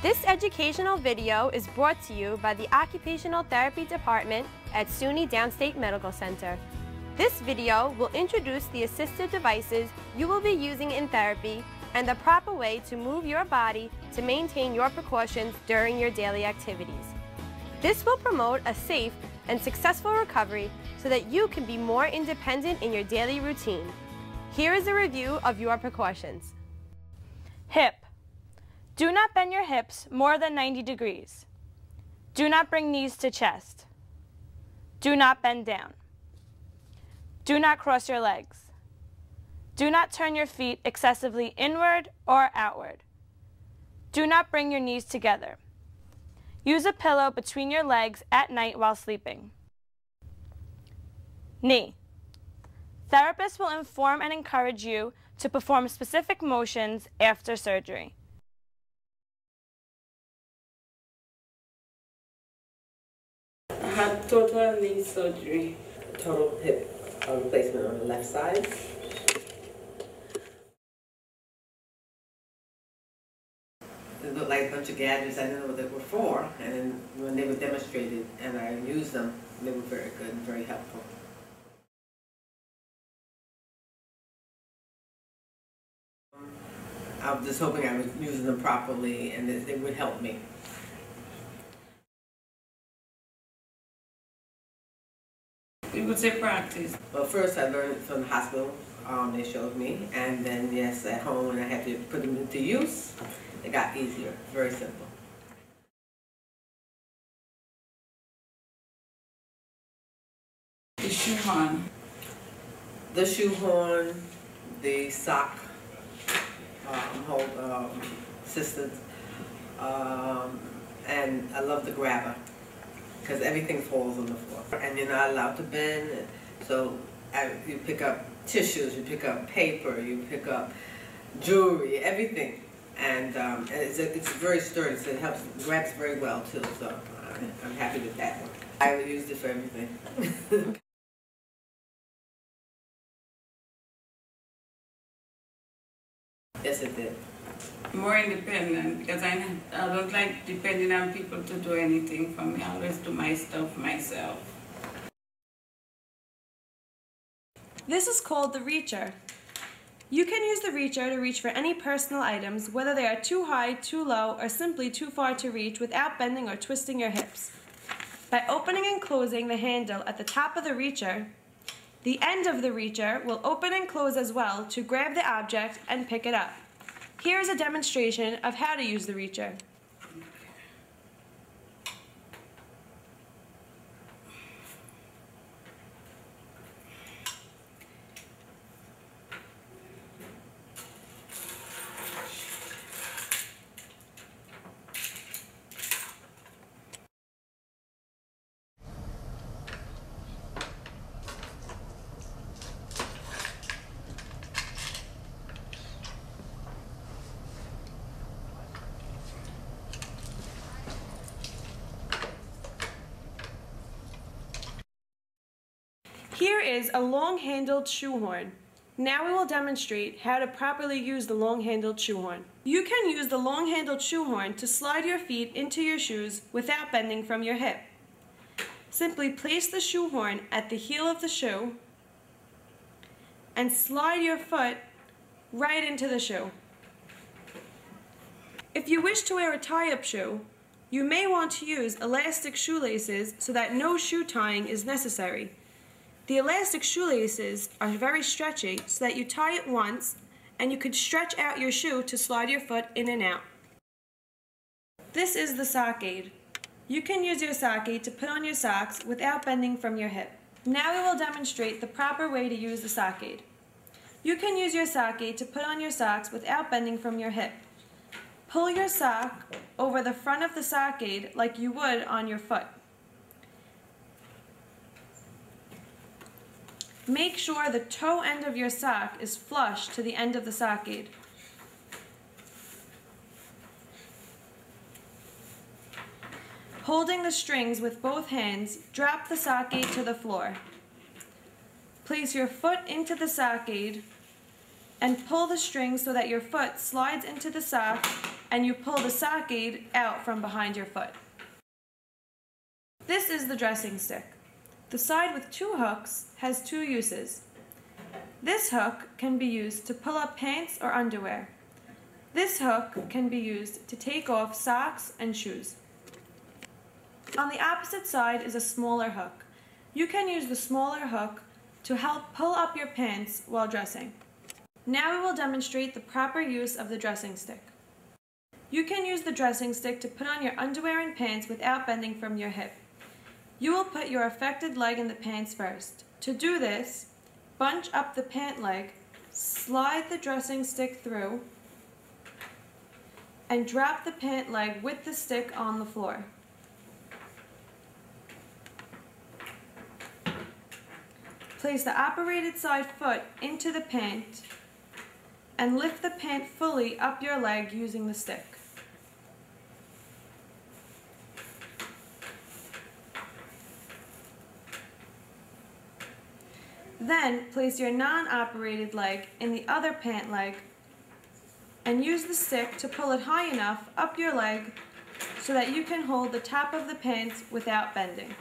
This educational video is brought to you by the Occupational Therapy Department at Sunny Downstate Medical Center. This video will introduce the assistive devices you will be using in therapy and the proper way to move your body to maintain your precautions during your daily activities. This will promote a safe and successful recovery so that you can be more independent in your daily routine. Here is a review of your precautions. Hip. Do not bend your hips more than 90 degrees. Do not bring knees to chest. Do not bend down. Do not cross your legs. Do not turn your feet excessively inward or outward. Do not bring your knees together. Use a pillow between your legs at night while sleeping. Knee. Therapists will inform and encourage you to perform specific motions after surgery. I had total knee surgery. Total hip replacement on the left side. It looked like a bunch of gadgets. I didn't know what they were for, and then when they were demonstrated and I used them, they were very good and very helpful. I was just hoping I was using them properly and that they would help me. You would say practice. Well, first I learned it from the hospital. They showed me, and then yes, at home when I had to put them into use, it got easier. Very simple. The shoehorn. The shoehorn, the sock assistance, and I love the grabber because everything falls on the floor, and you're not allowed to bend. So you pick up tissues, you pick up paper, you pick up jewelry, everything, and it's very sturdy, so it helps, grabs very well too. So I'm happy with that one. I used it for everything. Yes, it did. More independent, because I don't like depending on people to do anything for me. I always do my stuff myself. This is called the reacher. You can use the reacher to reach for any personal items, whether they are too high, too low, or simply too far to reach without bending or twisting your hips. By opening and closing the handle at the top of the reacher, the end of the reacher will open and close as well to grab the object and pick it up. Here is a demonstration of how to use the reacher. Here is a long-handled shoehorn. Now we will demonstrate how to properly use the long-handled shoehorn. You can use the long-handled shoehorn to slide your feet into your shoes without bending from your hip. Simply place the shoehorn at the heel of the shoe and slide your foot right into the shoe. If you wish to wear a tie-up shoe, you may want to use elastic shoelaces so that no shoe tying is necessary. The elastic shoelaces are very stretchy so that you tie it once and you could stretch out your shoe to slide your foot in and out. This is the sock aid. You can use your sock aid to put on your socks without bending from your hip. Now we will demonstrate the proper way to use the sock aid. You can use your sock aid to put on your socks without bending from your hip. Pull your sock over the front of the sock aid like you would on your foot. Make sure the toe end of your sock is flush to the end of the sock aid. Holding the strings with both hands, drop the sock aid to the floor. Place your foot into the sock aid and pull the string so that your foot slides into the sock and you pull the sock aid out from behind your foot. This is the dressing stick. The side with 2 hooks has 2 uses. This hook can be used to pull up pants or underwear. This hook can be used to take off socks and shoes. On the opposite side is a smaller hook. You can use the smaller hook to help pull up your pants while dressing. Now we will demonstrate the proper use of the dressing stick. You can use the dressing stick to put on your underwear and pants without bending from your hip. You will put your affected leg in the pants first. To do this, bunch up the pant leg, slide the dressing stick through, and drop the pant leg with the stick on the floor. Place the operated side foot into the pant and lift the pant fully up your leg using the stick. Then place your non-operated leg in the other pant leg and use the stick to pull it high enough up your leg so that you can hold the top of the pants without bending.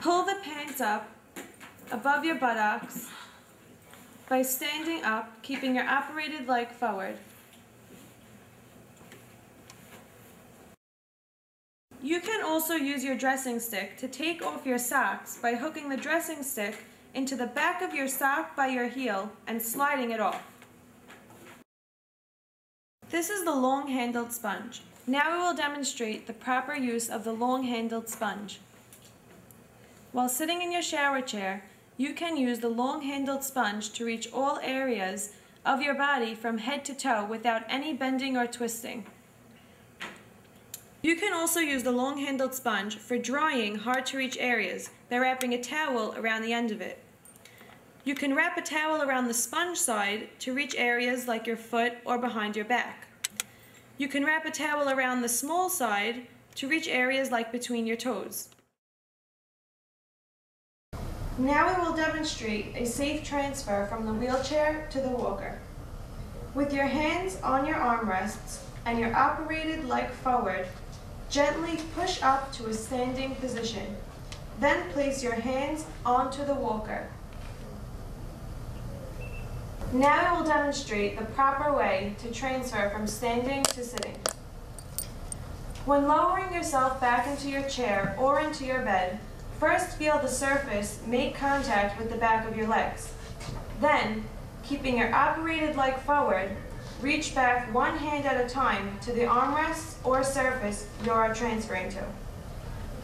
Pull the pants up above your buttocks by standing up, keeping your operated leg forward. You can also use your dressing stick to take off your socks by hooking the dressing stick into the back of your sock by your heel and sliding it off. This is the long-handled sponge. Now we will demonstrate the proper use of the long-handled sponge. While sitting in your shower chair, you can use the long-handled sponge to reach all areas of your body from head to toe without any bending or twisting. You can also use the long-handled sponge for drying hard-to-reach areas by wrapping a towel around the end of it. You can wrap a towel around the sponge side to reach areas like your foot or behind your back. You can wrap a towel around the small side to reach areas like between your toes. Now we will demonstrate a safe transfer from the wheelchair to the walker. With your hands on your armrests and your operated leg forward, gently push up to a standing position. Then place your hands onto the walker. Now I will demonstrate the proper way to transfer from standing to sitting. When lowering yourself back into your chair or into your bed, first feel the surface make contact with the back of your legs. Then, keeping your operated leg forward, reach back one hand at a time to the armrest or surface you are transferring to.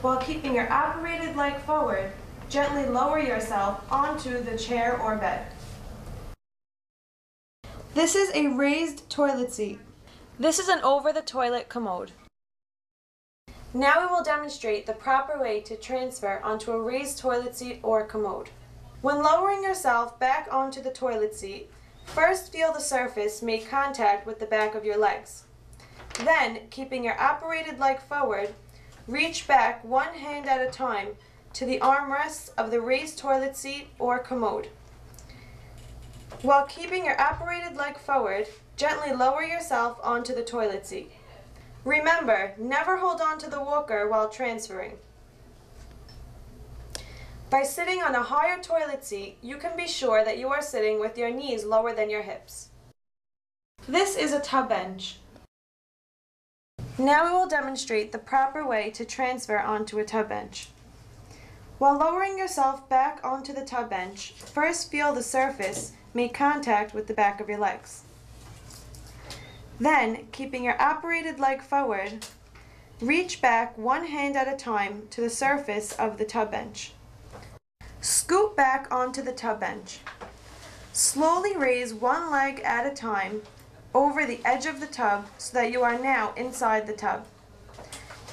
While keeping your operated leg forward, gently lower yourself onto the chair or bed. This is a raised toilet seat. This is an over-the-toilet commode. Now we will demonstrate the proper way to transfer onto a raised toilet seat or commode. When lowering yourself back onto the toilet seat, first feel the surface make contact with the back of your legs. Then, keeping your operated leg forward, reach back one hand at a time to the armrests of the raised toilet seat or commode. While keeping your operated leg forward, gently lower yourself onto the toilet seat. Remember, never hold on to the walker while transferring. By sitting on a higher toilet seat, you can be sure that you are sitting with your knees lower than your hips. This is a tub bench. Now we will demonstrate the proper way to transfer onto a tub bench. While lowering yourself back onto the tub bench, first feel the surface make contact with the back of your legs. Then, keeping your operated leg forward, reach back one hand at a time to the surface of the tub bench. Scoot back onto the tub bench. Slowly raise one leg at a time over the edge of the tub so that you are now inside the tub.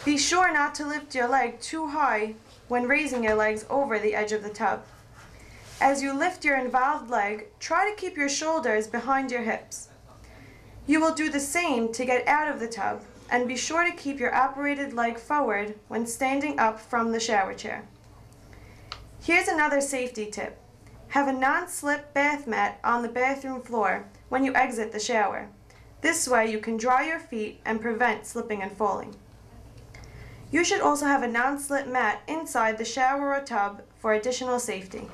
Be sure not to lift your leg too high when raising your legs over the edge of the tub. As you lift your involved leg, try to keep your shoulders behind your hips. You will do the same to get out of the tub, and be sure to keep your operated leg forward when standing up from the shower chair. Here's another safety tip. Have a non-slip bath mat on the bathroom floor when you exit the shower. This way you can dry your feet and prevent slipping and falling. You should also have a non-slip mat inside the shower or tub for additional safety.